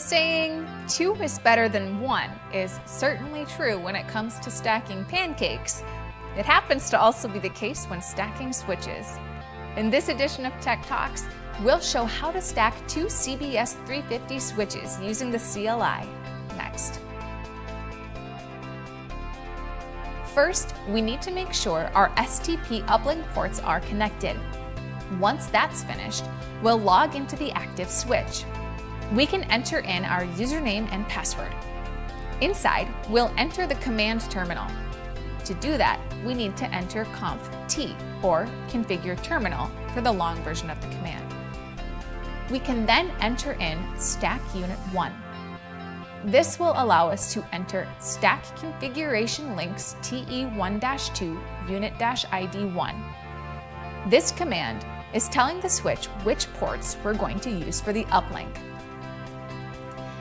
saying 2 is better than 1 is certainly true when it comes to stacking pancakes. It happens to also be the case when stacking switches. In this edition of Tech Talks, we'll show how to stack 2 CBS350 switches using the CLI. Next. First, we need to make sure our STP uplink ports are connected. Once that's finished, we'll log into the active switch. We can enter in our username and password. Inside, we'll enter the command terminal. To do that, we need to enter conf-t, or configure terminal, for the long version of the command. We can then enter in stack unit 1. This will allow us to enter stack configuration links TE1-2 unit-ID 1. This command is telling the switch which ports we're going to use for the uplink.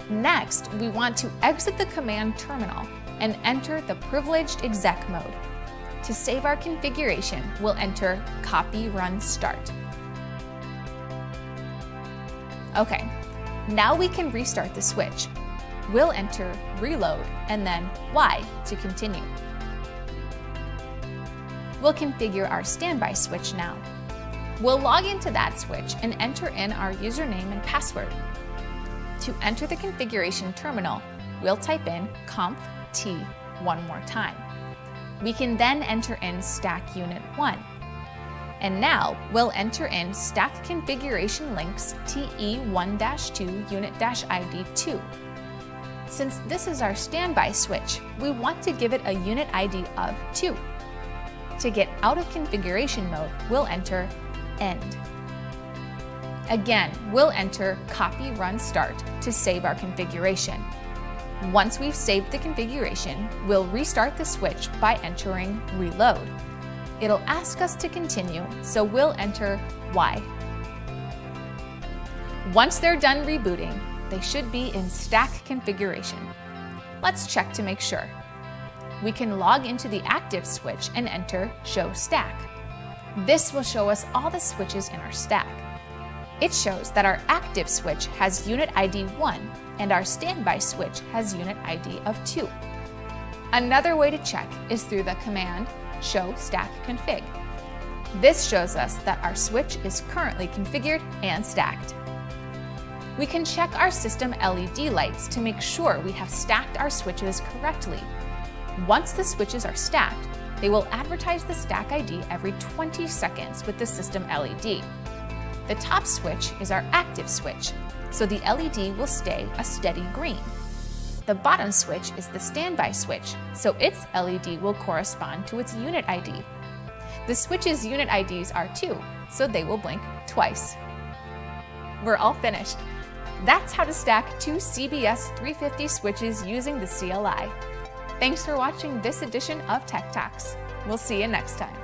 Next, we want to exit the command terminal and enter the privileged exec mode. To save our configuration, we'll enter copy run start. Okay, now we can restart the switch. We'll enter reload and then Y to continue. We'll configure our standby switch now. We'll log into that switch and enter in our username and password. To enter the configuration terminal, we'll type in conf-t one more time. We can then enter in stack unit 1. And now we'll enter in stack configuration links TE1-2 unit-ID 2. Since this is our standby switch, we want to give it a unit ID of 2. To get out of configuration mode, we'll enter end. Again, we'll enter copy run start to save our configuration. Once we've saved the configuration, we'll restart the switch by entering reload. It'll ask us to continue, so we'll enter Y. Once they're done rebooting, they should be in stack configuration. Let's check to make sure. We can log into the active switch and enter show stack. This will show us all the switches in our stack. It shows that our active switch has unit ID 1 and our standby switch has unit ID of 2. Another way to check is through the command show stack config. This shows us that our switch is currently configured and stacked. We can check our system LED lights to make sure we have stacked our switches correctly. Once the switches are stacked, they will advertise the stack ID every 20 seconds with the system LED. The top switch is our active switch, so the LED will stay a steady green. The bottom switch is the standby switch, so its LED will correspond to its unit ID. The switch's unit IDs are 2, so they will blink twice. We're all finished. That's how to stack 2 CBS350 switches using the CLI. Thanks for watching this edition of Tech Talks. We'll see you next time.